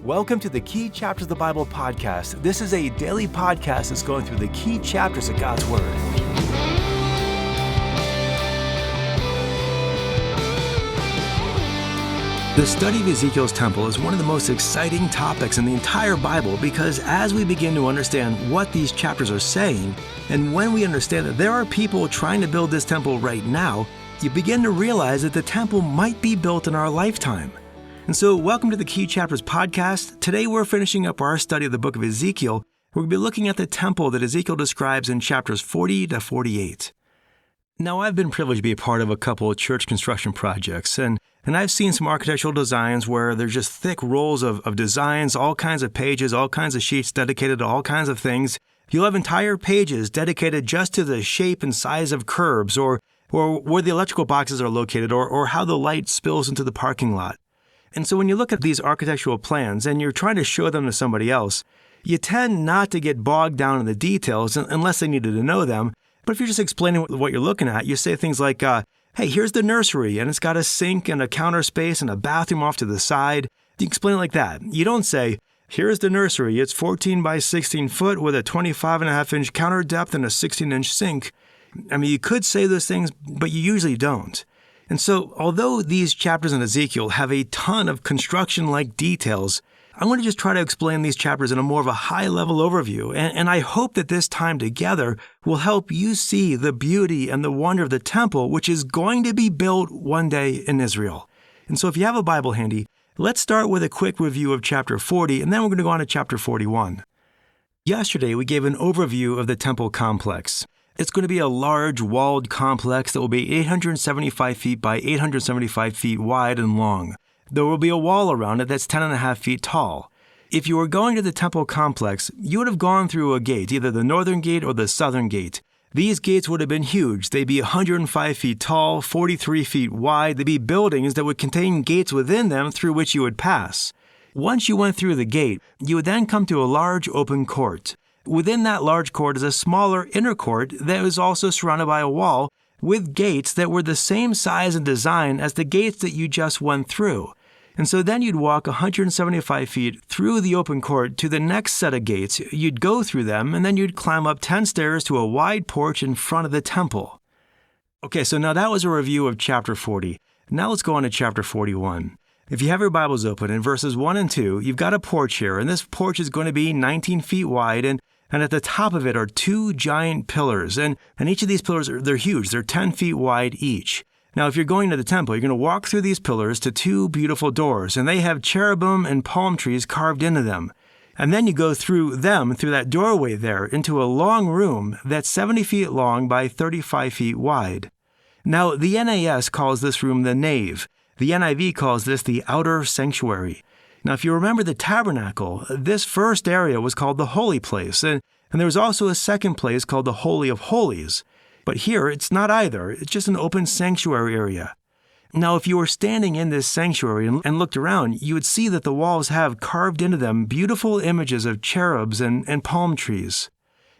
Welcome to the Key Chapters of the Bible podcast. This is a daily podcast that's going through the key chapters of God's Word. The study of Ezekiel's temple is one of the most exciting topics in the entire Bible because as we begin to understand what these chapters are saying, and when we understand that there are people trying to build this temple right now, you begin to realize that the temple might be built in our lifetime. And so, welcome to the Key Chapters podcast. Today we're finishing up our study of the book of Ezekiel. We're going to be looking at the temple that Ezekiel describes in chapters 40 to 48. Now, I've been privileged to be a part of a couple of church construction projects, and I've seen some architectural designs where there's just thick rolls of designs, all kinds of pages, all kinds of sheets dedicated to all kinds of things. You'll have entire pages dedicated just to the shape and size of curbs, or where the electrical boxes are located, or how the light spills into the parking lot. And so when you look at these architectural plans and you're trying to show them to somebody else, you tend not to get bogged down in the details unless they needed to know them. But if you're just explaining what you're looking at, you say things like, hey, here's the nursery, and it's got a sink and a counter space and a bathroom off to the side. You explain it like that. You don't say, here's the nursery. It's 14 by 16 foot with a 25.5-inch counter depth and a 16-inch sink. I mean, you could say those things, but you usually don't. And so, although these chapters in Ezekiel have a ton of construction-like details, I want to just try to explain these chapters in a more of a high-level overview, and I hope that this time together will help you see the beauty and the wonder of the temple, which is going to be built one day in Israel. And so if you have a Bible handy, let's start with a quick review of chapter 40, and then we're going to go on to chapter 41. Yesterday, we gave an overview of the temple complex. It's going to be a large walled complex that will be 875 feet by 875 feet wide and long. There will be a wall around it that's 10.5 feet tall. If you were going to the temple complex, you would have gone through a gate, either the northern gate or the southern gate. These gates would have been huge. They'd be 105 feet tall, 43 feet wide. They'd be buildings that would contain gates within them through which you would pass. Once you went through the gate, you would then come to a large open court. Within that large court is a smaller inner court that was also surrounded by a wall with gates that were the same size and design as the gates that you just went through. And so then you'd walk 175 feet through the open court to the next set of gates. You'd go through them, and then you'd climb up 10 stairs to a wide porch in front of the temple. Okay, so now that was a review of chapter 40. Now let's go on to chapter 41. If you have your Bibles open, in verses 1 and 2, you've got a porch here, and this porch is going to be 19 feet wide, and at the top of it are two giant pillars, and each of these pillars, they're huge. They're 10 feet wide each. Now, if you're going to the temple, you're going to walk through these pillars to two beautiful doors, and they have cherubim and palm trees carved into them. And then you go through that doorway there, into a long room that's 70 feet long by 35 feet wide. Now, the NAS calls this room the nave. The NIV calls this the outer sanctuary. Now, if you remember the tabernacle, this first area was called the holy place, and there was also a second place called the Holy of Holies. But here, it's not either. It's just an open sanctuary area. Now, if you were standing in this sanctuary and looked around, you would see that the walls have carved into them beautiful images of cherubs and palm trees.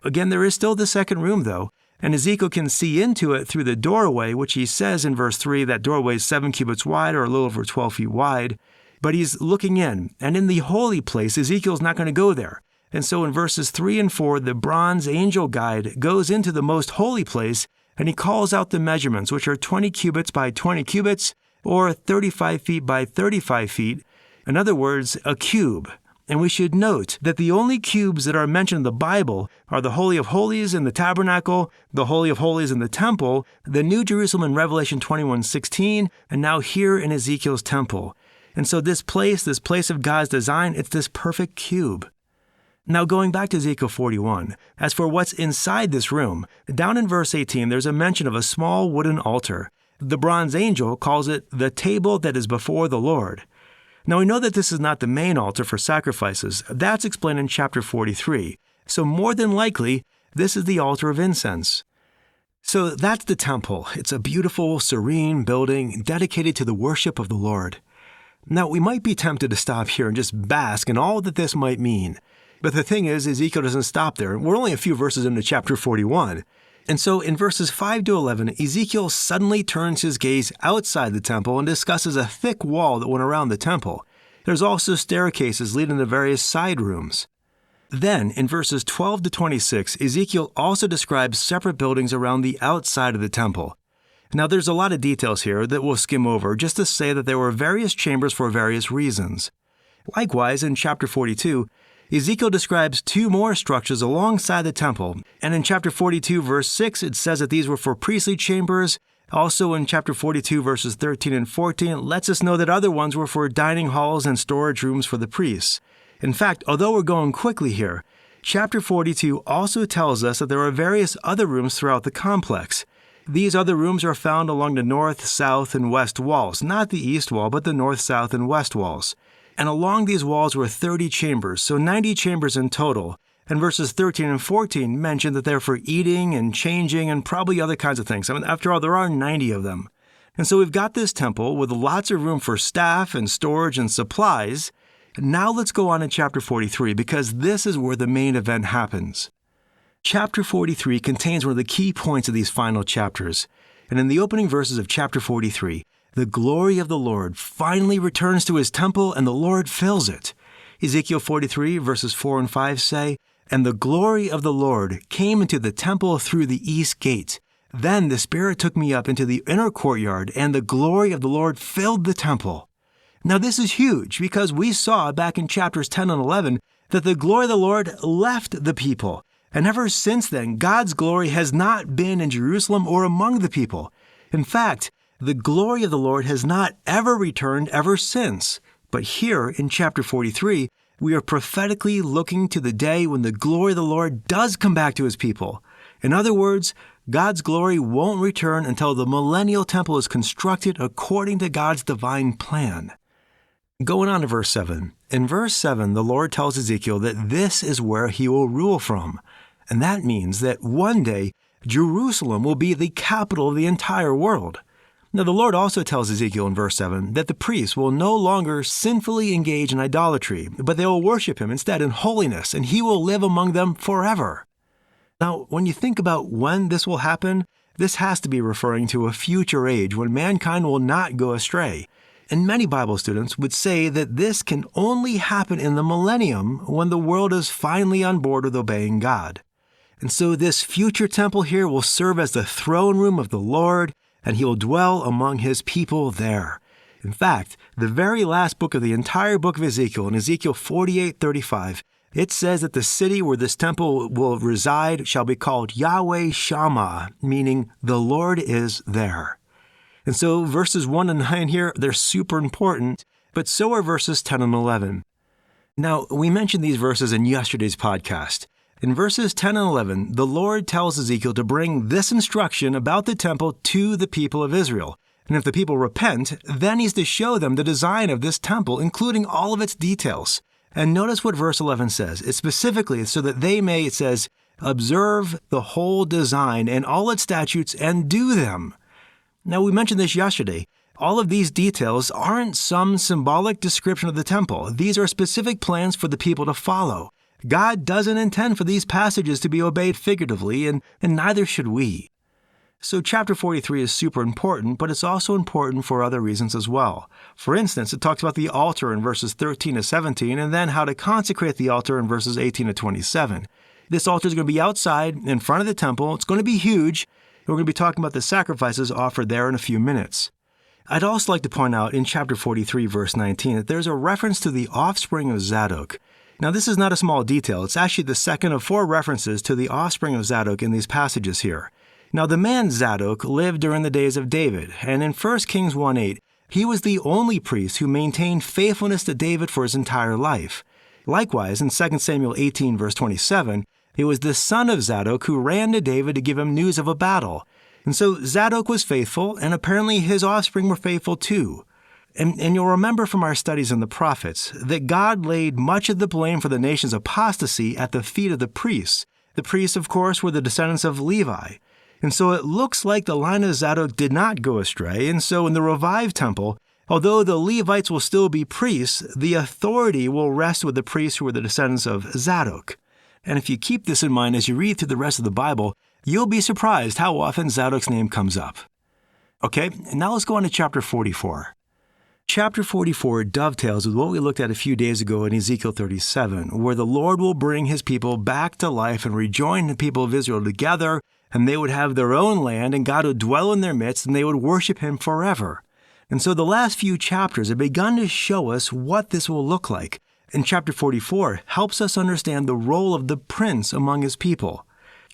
Again, there is still the second room, though, and Ezekiel can see into it through the doorway, which he says in verse 3, that doorway is 7 cubits wide, or a little over 12 feet wide. But he's looking in, and in the holy place, Ezekiel's not going to go there. And so in verses 3 and 4, the bronze angel guide goes into the most holy place, and he calls out the measurements, which are 20 cubits by 20 cubits, or 35 feet by 35 feet. In other words, a cube. And we should note that the only cubes that are mentioned in the Bible are the Holy of Holies in the tabernacle, the Holy of Holies in the temple, the New Jerusalem in Revelation 21:16, and now here in Ezekiel's temple. And so this place of God's design, it's this perfect cube. Now going back to Ezekiel 41, as for what's inside this room, down in verse 18, there's a mention of a small wooden altar. The bronze angel calls it the table that is before the Lord. Now we know that this is not the main altar for sacrifices. That's explained in chapter 43. So more than likely, this is the altar of incense. So that's the temple. It's a beautiful, serene building dedicated to the worship of the Lord. Now, we might be tempted to stop here and just bask in all that this might mean. But the thing is, Ezekiel doesn't stop there. We're only a few verses into chapter 41. And so in verses 5 to 11, Ezekiel suddenly turns his gaze outside the temple and discusses a thick wall that went around the temple. There's also staircases leading to various side rooms. Then, in verses 12 to 26, Ezekiel also describes separate buildings around the outside of the temple. Now, there's a lot of details here that we'll skim over just to say that there were various chambers for various reasons. Likewise, in chapter 42, Ezekiel describes two more structures alongside the temple, and in chapter 42, verse 6, it says that these were for priestly chambers. Also in chapter 42, verses 13 and 14, it lets us know that other ones were for dining halls and storage rooms for the priests. In fact, although we're going quickly here, chapter 42 also tells us that there are various other rooms throughout the complex. These other rooms are found along the north, south, and west walls, not the east wall, but the north, south, and west walls. And along these walls were 30 chambers, so 90 chambers in total. And verses 13 and 14 mention that they're for eating and changing and probably other kinds of things. I mean, after all, there are 90 of them. And so we've got this temple with lots of room for staff and storage and supplies. Now let's go on in chapter 43, because this is where the main event happens. Chapter 43 contains one of the key points of these final chapters. And in the opening verses of chapter 43, the glory of the Lord finally returns to his temple and the Lord fills it. Ezekiel 43 verses 4 and 5 say, "And the glory of the Lord came into the temple through the east gate. Then the Spirit took me up into the inner courtyard, and the glory of the Lord filled the temple." Now this is huge, because we saw back in chapters 10 and 11 that the glory of the Lord left the people. And ever since then, God's glory has not been in Jerusalem or among the people. In fact, the glory of the Lord has not ever returned ever since. But here in chapter 43, we are prophetically looking to the day when the glory of the Lord does come back to his people. In other words, God's glory won't return until the millennial temple is constructed according to God's divine plan. Going on to verse 7. In verse 7, the Lord tells Ezekiel that this is where he will rule from. And that means that one day, Jerusalem will be the capital of the entire world. Now, the Lord also tells Ezekiel in verse 7 that the priests will no longer sinfully engage in idolatry, but they will worship him instead in holiness, and he will live among them forever. Now, when you think about when this will happen, this has to be referring to a future age when mankind will not go astray. And many Bible students would say that this can only happen in the millennium when the world is finally on board with obeying God. And so this future temple here will serve as the throne room of the Lord, and he will dwell among his people there. In fact, the very last book of the entire book of Ezekiel, in Ezekiel 48:35, it says that the city where this temple will reside shall be called Yahweh Shammah, meaning the Lord is there. And so verses 1 and 9 here, they're super important, but so are verses 10 and 11. Now, we mentioned these verses in yesterday's podcast. In verses 10 and 11, the Lord tells Ezekiel to bring this instruction about the temple to the people of Israel. And if the people repent, then he's to show them the design of this temple, including all of its details. And notice what verse 11 says. It's specifically so that they may, it says, observe the whole design and all its statutes and do them. Now, we mentioned this yesterday. All of these details aren't some symbolic description of the temple. These are specific plans for the people to follow. God doesn't intend for these passages to be obeyed figuratively, and neither should we. So chapter 43 is super important, but it's also important for other reasons as well. For instance, it talks about the altar in verses 13 to 17, and then how to consecrate the altar in verses 18 to 27. This altar is going to be outside in front of the temple. It's going to be huge. We're going to be talking about the sacrifices offered there in a few minutes. I'd also like to point out in chapter 43, verse 19, that there's a reference to the offspring of Zadok. Now, this is not a small detail. It's actually the second of 4 references to the offspring of Zadok in these passages here. Now, the man Zadok lived during the days of David, and in 1 Kings 1:8, he was the only priest who maintained faithfulness to David for his entire life. Likewise, in 2 Samuel 18, verse 27, it was the son of Zadok who ran to David to give him news of a battle. And so Zadok was faithful, and apparently his offspring were faithful too. And you'll remember from our studies in the prophets that God laid much of the blame for the nation's apostasy at the feet of the priests. The priests, of course, were the descendants of Levi. And so it looks like the line of Zadok did not go astray. And so in the revived temple, although the Levites will still be priests, the authority will rest with the priests who were the descendants of Zadok. And if you keep this in mind as you read through the rest of the Bible, you'll be surprised how often Zadok's name comes up. Okay, now let's go on to chapter 44. Chapter 44 dovetails with what we looked at a few days ago in Ezekiel 37, where the Lord will bring his people back to life and rejoin the people of Israel together, and they would have their own land, and God would dwell in their midst, and they would worship him forever. And so the last few chapters have begun to show us what this will look like. And chapter 44 helps us understand the role of the prince among his people.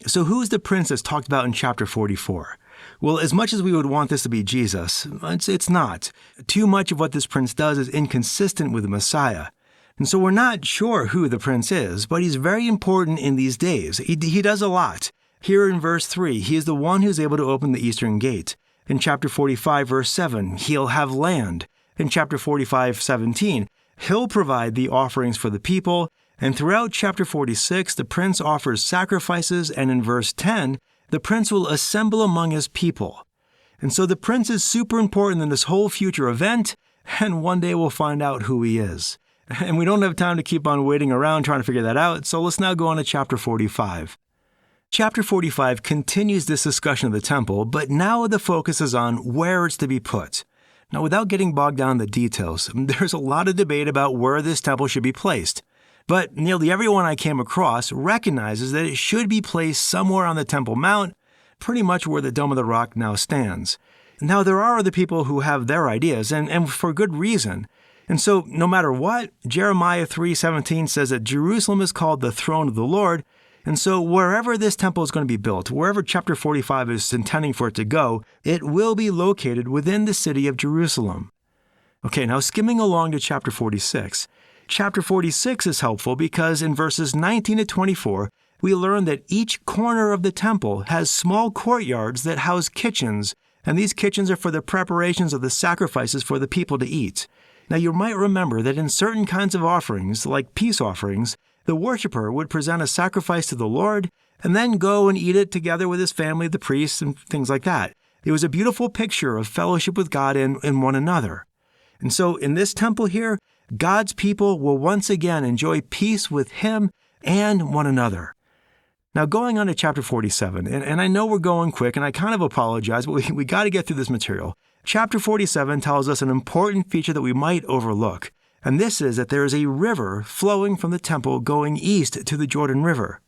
So who's the prince that's talked about in chapter 44? Well, as much as we would want this to be Jesus, it's not. Too much of what this prince does is inconsistent with the Messiah. And so we're not sure who the prince is, but he's very important in these days. He does a lot. Here in verse 3, he is the one who's able to open the eastern gate. In chapter 45, verse 7, he'll have land. In chapter 45, 17, he'll provide the offerings for the people. And throughout chapter 46, the prince offers sacrifices, and in verse 10, the prince will assemble among his people. And so the prince is super important in this whole future event, and one day we'll find out who he is. And we don't have time to keep on waiting around trying to figure that out, so let's now go on to chapter 45. Chapter 45 continues this discussion of the temple, but now the focus is on where it's to be put. Now, without getting bogged down in the details, there's a lot of debate about where this temple should be placed. But nearly everyone I came across recognizes that it should be placed somewhere on the Temple Mount, pretty much where the Dome of the Rock now stands. Now, there are other people who have their ideas, and for good reason. And so, no matter what, Jeremiah 3:17 says that Jerusalem is called the throne of the Lord. And so wherever this temple is going to be built, wherever chapter 45 is intending for it to go, it will be located within the city of Jerusalem. Okay, now skimming along to chapter 46. Chapter 46 is helpful because in verses 19 to 24, we learn that each corner of the temple has small courtyards that house kitchens, and these kitchens are for the preparations of the sacrifices for the people to eat. Now you might remember that in certain kinds of offerings, like peace offerings, the worshiper would present a sacrifice to the Lord and then go and eat it together with his family, the priests, and things like that. It was a beautiful picture of fellowship with God and one another. And so in this temple here, God's people will once again enjoy peace with him and one another. Now going on to chapter 47, and I know we're going quick, and I kind of apologize, but we got to get through this material. Chapter 47 tells us an important feature that we might overlook. And this is that there is a river flowing from the temple going east to the Jordan River.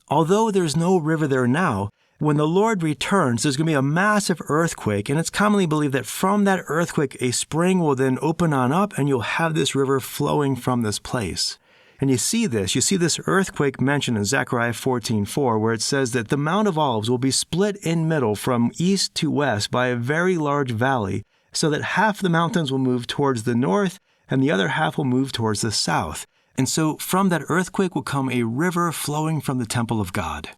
Although there's no river there now, when the Lord returns, there's going to be a massive earthquake, and it's commonly believed that from that earthquake, a spring will then open on up, and you'll have this river flowing from this place. And you see this earthquake mentioned in Zechariah 14:4, where it says that the Mount of Olives will be split in middle from east to west by a very large valley, so that half the mountains will move towards the north, and the other half will move towards the south. And so from that earthquake will come a river flowing from the temple of God.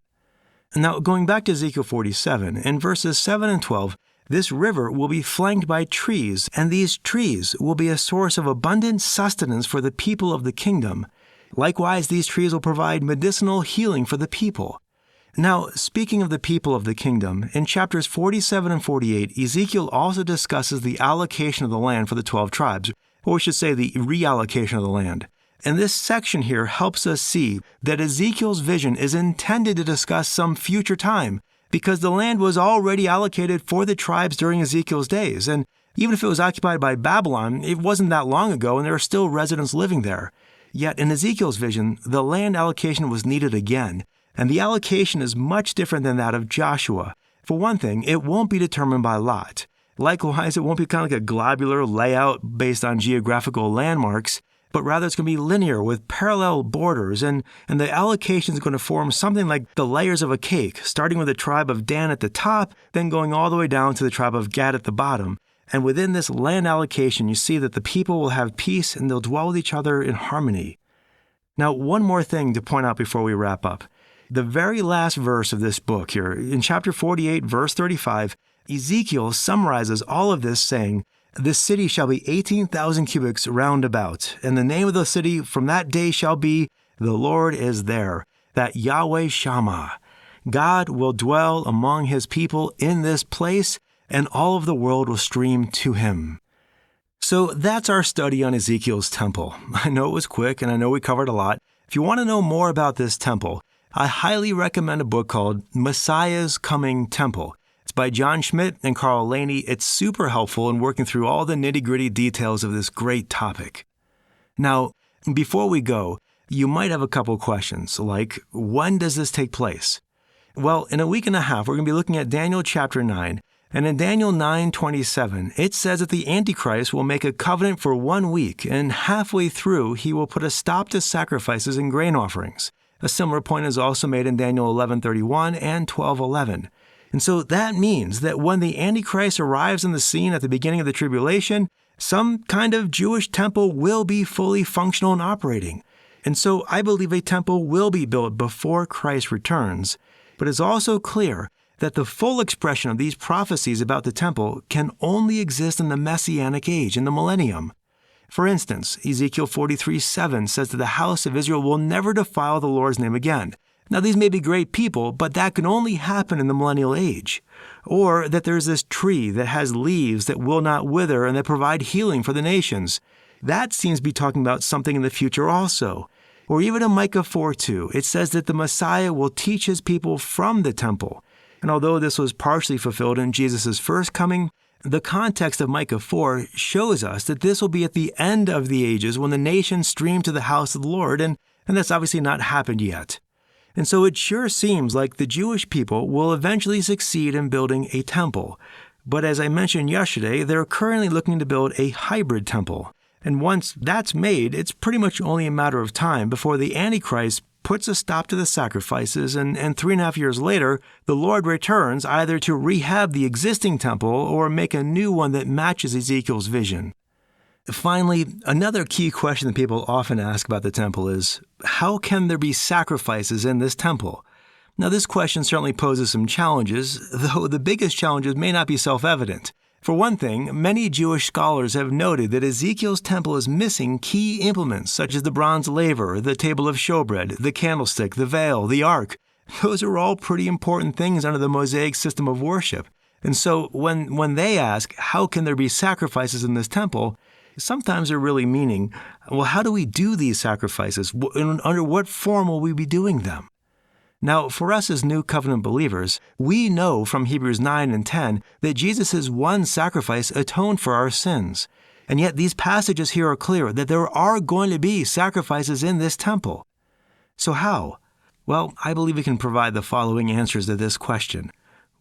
Now, going back to Ezekiel 47, in verses 7 and 12, this river will be flanked by trees, and these trees will be a source of abundant sustenance for the people of the kingdom. Likewise, these trees will provide medicinal healing for the people. Now, speaking of the people of the kingdom, in chapters 47 and 48, Ezekiel also discusses the allocation of the land for the 12 tribes, or we should say the reallocation of the land. And this section here helps us see that Ezekiel's vision is intended to discuss some future time, because the land was already allocated for the tribes during Ezekiel's days. And even if it was occupied by Babylon, it wasn't that long ago, and there are still residents living there. Yet in Ezekiel's vision, the land allocation was needed again, and the allocation is much different than that of Joshua. For one thing, it won't be determined by lot. Likewise, it won't be kind of like a globular layout based on geographical landmarks, but rather it's going to be linear with parallel borders, and the allocation is going to form something like the layers of a cake, starting with the tribe of Dan at the top, then going all the way down to the tribe of Gad at the bottom. And within this land allocation, you see that the people will have peace and they'll dwell with each other in harmony. Now, one more thing to point out before we wrap up. The very last verse of this book here, in chapter 48, verse 35, Ezekiel summarizes all of this saying, "This city shall be 18,000 cubits round about, and the name of the city from that day shall be, the Lord is there, that Yahweh Shammah. God will dwell among his people in this place, and all of the world will stream to him." So that's our study on Ezekiel's temple. I know it was quick, and I know we covered a lot. If you want to know more about this temple, I highly recommend a book called Messiah's Coming Temple. It's by John Schmidt and Carl Laney. It's super helpful in working through all the nitty-gritty details of this great topic. Now, before we go, you might have a couple questions, like, when does this take place? Well, in a week and a half, we're going to be looking at Daniel chapter 9. And in Daniel 9:27, it says that the Antichrist will make a covenant for 1 week, and halfway through, he will put a stop to sacrifices and grain offerings. A similar point is also made in Daniel 11:31 and 12:11. And so that means that when the Antichrist arrives on the scene at the beginning of the tribulation, some kind of Jewish temple will be fully functional and operating. And so I believe a temple will be built before Christ returns. But it's also clear that the full expression of these prophecies about the temple can only exist in the Messianic age, in the Millennium. For instance, Ezekiel 43:7 says that the house of Israel will never defile the Lord's name again. Now, these may be great people, but that can only happen in the millennial age. Or that there's this tree that has leaves that will not wither and that provide healing for the nations. That seems to be talking about something in the future also. Or even in Micah 4:2, it says that the Messiah will teach his people from the temple. And although this was partially fulfilled in Jesus' first coming, the context of Micah 4 shows us that this will be at the end of the ages when the nations stream to the house of the Lord, and that's obviously not happened yet. And so it sure seems like the Jewish people will eventually succeed in building a temple. But as I mentioned yesterday, they're currently looking to build a hybrid temple. And once that's made, it's pretty much only a matter of time before the Antichrist puts a stop to the sacrifices, and 3.5 years later, the Lord returns either to rehab the existing temple or make a new one that matches Ezekiel's vision. Finally, another key question that people often ask about the temple is, how can there be sacrifices in this temple? Now, this question certainly poses some challenges, though the biggest challenges may not be self-evident. For one thing, many Jewish scholars have noted that Ezekiel's temple is missing key implements such as the bronze laver, the table of showbread, the candlestick, the veil, the ark. Those are all pretty important things under the Mosaic system of worship. And so when they ask, how can there be sacrifices in this temple, sometimes they're really meaning, well, how do we do these sacrifices? Under what form will we be doing them? Now, for us as New Covenant believers, we know from Hebrews 9 and 10 that Jesus' one sacrifice atoned for our sins. And yet these passages here are clear that there are going to be sacrifices in this temple. So how? Well, I believe we can provide the following answers to this question.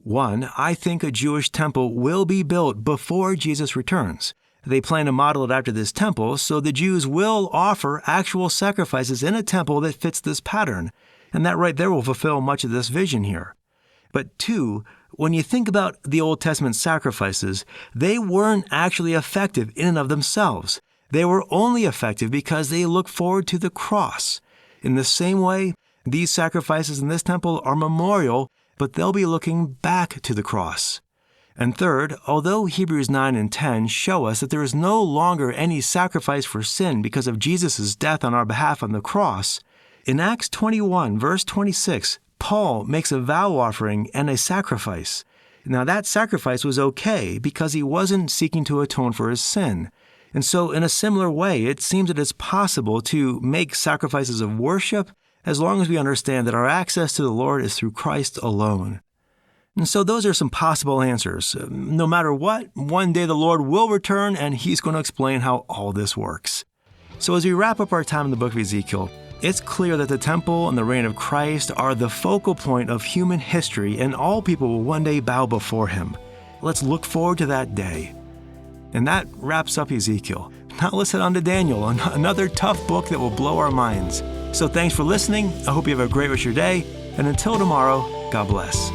1, I think a Jewish temple will be built before Jesus returns. They plan to model it after this temple, so the Jews will offer actual sacrifices in a temple that fits this pattern. And that right there will fulfill much of this vision here. But 2, when you think about the Old Testament sacrifices, they weren't actually effective in and of themselves. They were only effective because they look forward to the cross. In the same way, these sacrifices in this temple are memorial, but they'll be looking back to the cross. And 3rd, although Hebrews 9 and 10 show us that there is no longer any sacrifice for sin because of Jesus' death on our behalf on the cross, in Acts 21, verse 26, Paul makes a vow offering and a sacrifice. Now, that sacrifice was okay because he wasn't seeking to atone for his sin. And so, in a similar way, it seems that it's possible to make sacrifices of worship as long as we understand that our access to the Lord is through Christ alone. And so those are some possible answers. No matter what, one day the Lord will return and he's going to explain how all this works. So as we wrap up our time in the book of Ezekiel, it's clear that the temple and the reign of Christ are the focal point of human history, and all people will one day bow before him. Let's look forward to that day. And that wraps up Ezekiel. Now let's head on to Daniel, another tough book that will blow our minds. So thanks for listening. I hope you have a great rest of your day. And until tomorrow, God bless.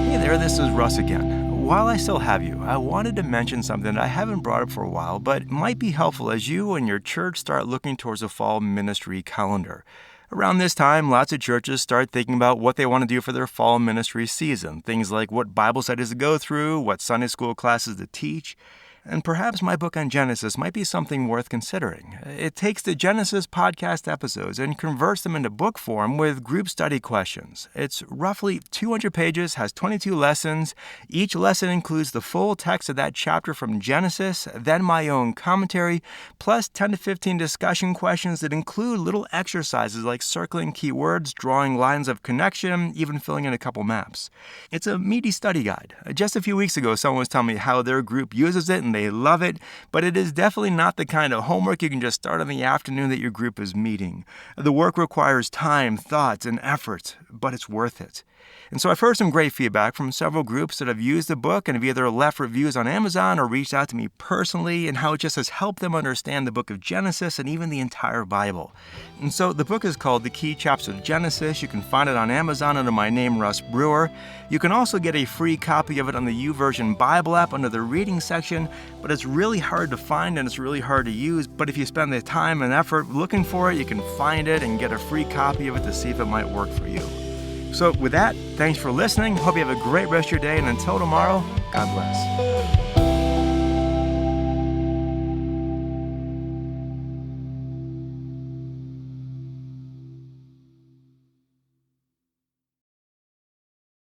Hey there, this is Russ again. While I still have you, I wanted to mention something that I haven't brought up for a while, but might be helpful as you and your church start looking towards a fall ministry calendar. Around this time, lots of churches start thinking about what they want to do for their fall ministry season. Things like what Bible studies to go through, what Sunday school classes to teach. And perhaps my book on Genesis might be something worth considering. It takes the Genesis podcast episodes and converts them into book form with group study questions. It's roughly 200 pages, has 22 lessons. Each lesson includes the full text of that chapter from Genesis, then my own commentary, plus 10 to 15 discussion questions that include little exercises like circling key words, drawing lines of connection, even filling in a couple maps. It's a meaty study guide. Just a few weeks ago, someone was telling me how their group uses it and they love it, but it is definitely not the kind of homework you can just start in the afternoon that your group is meeting. The work requires time, thought, and effort, but it's worth it. And so I've heard some great feedback from several groups that have used the book and have either left reviews on Amazon or reached out to me personally, and how it just has helped them understand the book of Genesis and even the entire Bible. And so the book is called The Key Chapters of Genesis. You can find it on Amazon under my name, Russ Brewer. You can also get a free copy of it on the YouVersion Bible app under the reading section, but it's really hard to find and it's really hard to use. But if you spend the time and effort looking for it, you can find it and get a free copy of it to see if it might work for you. So with that, thanks for listening. Hope you have a great rest of your day, and until tomorrow, God bless.